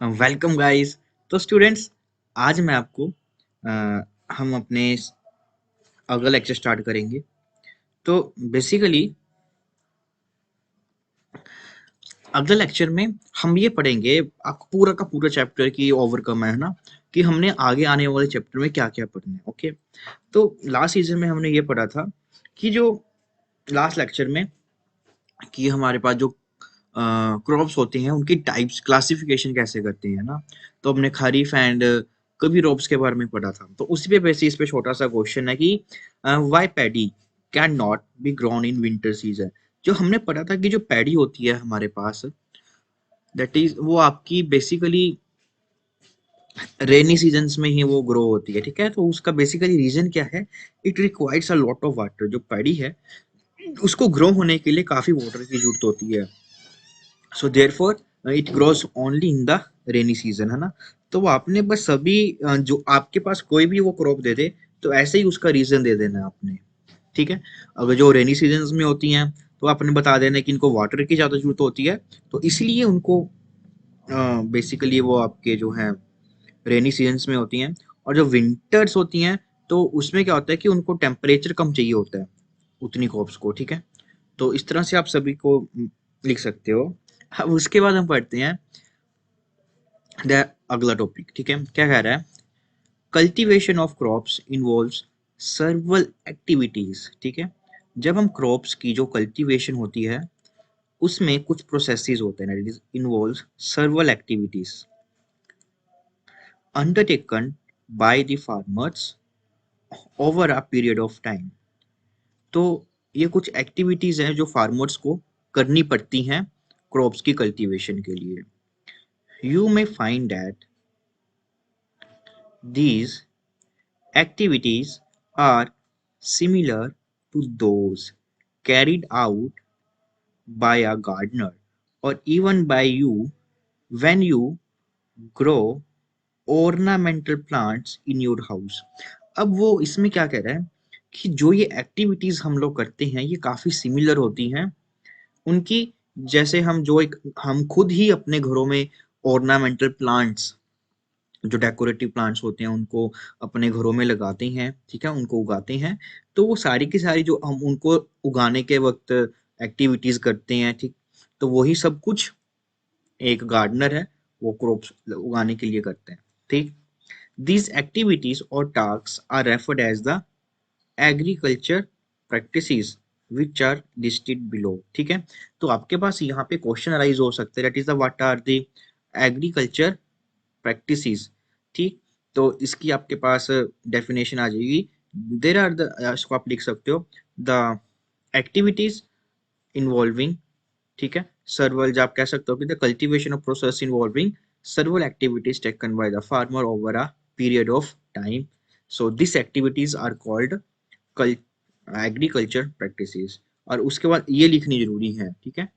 Welcome guys. तो students, आज मैं आपको हम अपने अगला लेक्चर स्टार्ट करेंगे। तो बेसिकली अगले लेक्चर में हम ये पढ़ेंगे, आपको पूरा का पूरा चैप्टर की ओवरकम है ना, कि हमने आगे आने वाले चैप्टर में क्या क्या पढ़ना है। ओके, तो लास्ट सीजन में हमने ये पढ़ा था कि जो लास्ट लेक्चर में कि हमारे पास जो क्रॉप्स होते हैं उनकी टाइप्स क्लासिफिकेशन कैसे करते हैं ना। तो हमने खरीफ एंड कभी क्रॉप्स के बारे में पढ़ा था। तो उसी पे बेसिस पे छोटा सा क्वेश्चन है कि why paddy can not be grown in winter season. जो हमने पढ़ा था कि जो पैडी होती है हमारे पास, दैट इज वो आपकी बेसिकली रेनी सीजन्स में ही वो ग्रो होती है। ठीक है, तो उसका बेसिकली रीजन क्या है? It requires a lot of water. जो पैडी है उसको ग्रो होने के लिए काफी वाटर की जरूरत होती है। So therefore it grows only in the rainy season, है ना। तो वो आपने बस सभी जो आपके पास कोई भी वो क्रॉप दे दे, तो ऐसे ही उसका रीजन दे देना आपने। ठीक है, अगर जो रेनी सीजन में होती हैं तो आपने बता देना कि इनको वाटर की ज्यादा जरूरत होती है, तो इसलिए उनको बेसिकली वो आपके जो है रेनी सीजन्स में होती हैं। और जो विंटर्स होती हैं तो उसमें क्या होता है कि उनको टेम्परेचर कम चाहिए होता है उतनी क्रॉप्स को। ठीक है, तो इस तरह से आप सभी को लिख सकते हो। अब उसके बाद हम पढ़ते हैं द अगला टॉपिक। ठीक है, क्या कह रहा है? Cultivation of crops involves सर्वल activities. ठीक है, जब हम क्रॉप्स की जो कल्टीवेशन होती है उसमें कुछ प्रोसेसेस होते हैं, it involves सर्वल activities undertaken by the farmers over a period of time. तो ये कुछ एक्टिविटीज हैं जो फार्मर्स को करनी पड़ती हैं क्रॉप्स की कल्टीवेशन के लिए। You may find that these activities are similar to those carried out by a gardener or even by you when you grow ornamental plants in your house। अब वो इसमें क्या कह रहा है कि जो ये एक्टिविटीज हम लोग करते हैं ये काफी सिमिलर होती हैं उनकी, जैसे हम जो एक हम खुद ही अपने घरों में ऑर्नामेंटल प्लांट्स, जो डेकोरेटिव प्लांट्स होते हैं उनको अपने घरों में लगाते हैं। ठीक है, उनको उगाते हैं। तो वो सारी की सारी जो हम उनको उगाने के वक्त एक्टिविटीज करते हैं, ठीक, तो वही सब कुछ एक गार्डनर है वो क्रॉप्स उगाने के लिए करते हैं। ठीक, these activities or tasks are referred as the agriculture practices which are listed below। ठीक है, तो आपके पास यहाँ पे क्वेश्चन अराइज हो सकते हैं, that is the what are the agriculture practices. ठीक, तो इसकी आपके पास डेफिनेशन आ जाएगी। देर आर द, इसको आप लिख सकते हो, द एक्टिविटीज इन्वॉल्विंग, ठीक है, सर्वल, जो आप कह सकते हो कि the cultivation of process involving several activities taken by the farmer over a period of time. So this activities are called agriculture practices. और उसके बाद ये लिखनी जरूरी है। ठीक है,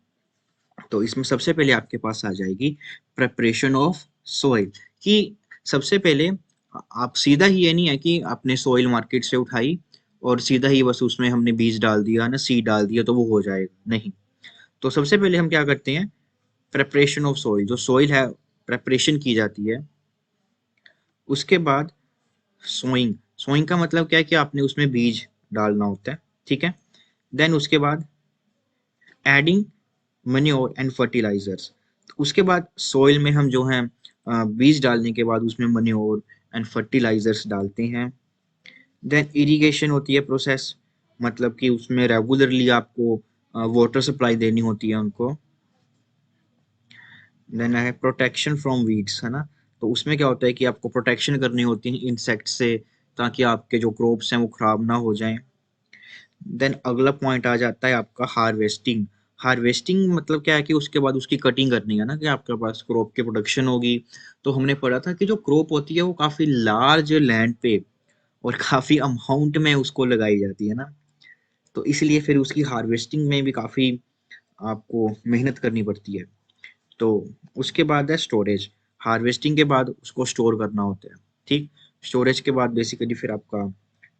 तो इसमें सबसे पहले आपके पास आ जाएगी प्रेपरेशन ऑफ सोइल। कि सबसे पहले आप सीधा ही, ये नहीं है कि आपने सोइल मार्केट से उठाई और सीधा ही बस उसमें हमने बीज डाल दिया ना, सीड डाल दिया तो वो हो जाएगा, नहीं। तो सबसे पहले हम क्या करते हैं, प्रेपरेशन ऑफ सोइल, जो सोइल है प्रेपरेशन की जाती है। उसके बाद सोइंग, सोइंग का मतलब क्या है कि आपने उसमें बीज डालना होता है। ठीक है, देन उसके बाद एडिंग मैन्योर एंड फर्टिलाइजर्स। उसके बाद सोइल में हम जो है बीज डालने के बाद उसमें मैन्योर एंड फर्टिलाइजर्स डालते हैं। देन इरिगेशन होती है प्रोसेस, मतलब कि उसमें रेगुलरली आपको वाटर सप्लाई देनी होती है उनको। देन है प्रोटेक्शन फ्रॉम वीड्स, है ना। तो उसमें क्या होता है कि आपको प्रोटेक्शन करनी होती है इंसेक्ट से, ताकि आपके जो क्रॉप्स हैं वो खराब ना हो जाएं। देन अगला पॉइंट आ जाता है आपका हार्वेस्टिंग। हार्वेस्टिंग मतलब क्या है कि उसके बाद उसकी कटिंग करनी है ना, कि आपके पास क्रॉप की प्रोडक्शन होगी। तो हमने पढ़ा था कि जो क्रॉप होती है वो काफी लार्ज लैंड पे और काफी अमाउंट में उसको लगाई जाती है ना। तो इसलिए फिर उसकी हार्वेस्टिंग में भी काफी आपको मेहनत करनी पड़ती है। तो उसके बाद है स्टोरेज। हार्वेस्टिंग के बाद उसको स्टोर करना होता है। ठीक, स्टोरेज के बाद बेसिकली फिर आपका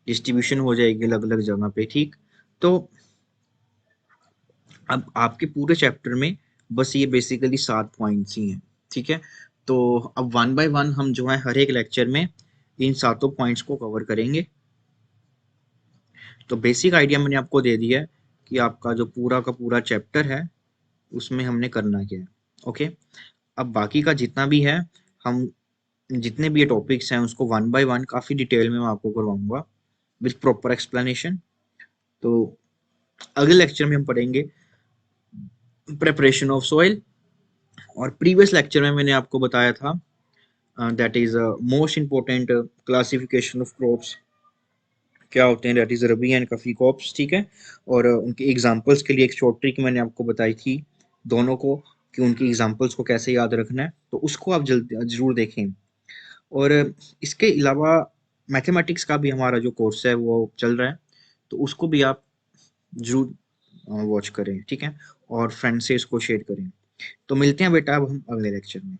डिस्ट्रीब्यूशन हो जाएगी अलग अलग जगह पे। ठीक, तो अब आपके पूरे चैप्टर में बस ये बेसिकली 7 पॉइंट्स ही हैं। ठीक है, तो अब वन बाय वन हम जो है हर एक लेक्चर में इन सातों पॉइंट्स को कवर करेंगे। तो बेसिक आइडिया मैंने आपको दे दिया है कि आपका जो पूरा का पूरा चैप्टर है उसमें हमने करना क्या है। ओके, अब बाकी का जितना भी है, हम जितने भी ये टॉपिक्स हैं उसको वन बाय वन काफ़ी डिटेल में मैं आपको करवाऊंगा विथ प्रॉपर एक्सप्लेनेशन। तो अगले लेक्चर में हम पढ़ेंगे प्रेपरेशन ऑफ सॉइल, और प्रीवियस लेक्चर में मैंने आपको बताया था that is most important classification of crops क्या होते हैं, that is rabi and kharif crops, ठीक है। और उनके एग्जांपल्स के लिए एक शॉर्ट ट्रिक मैंने आपको बताई थी दोनों को, कि उनकी एग्जांपल्स को कैसे याद रखना है, तो उसको आप जरूर देखें। और इसके अलावा मैथमेटिक्स का भी हमारा जो कोर्स है वो चल रहा है, तो उसको भी आप जरूर वॉच करें, ठीक है, और फ्रेंड से इसको शेयर करें। तो मिलते हैं बेटा अब हम अगले लेक्चर में।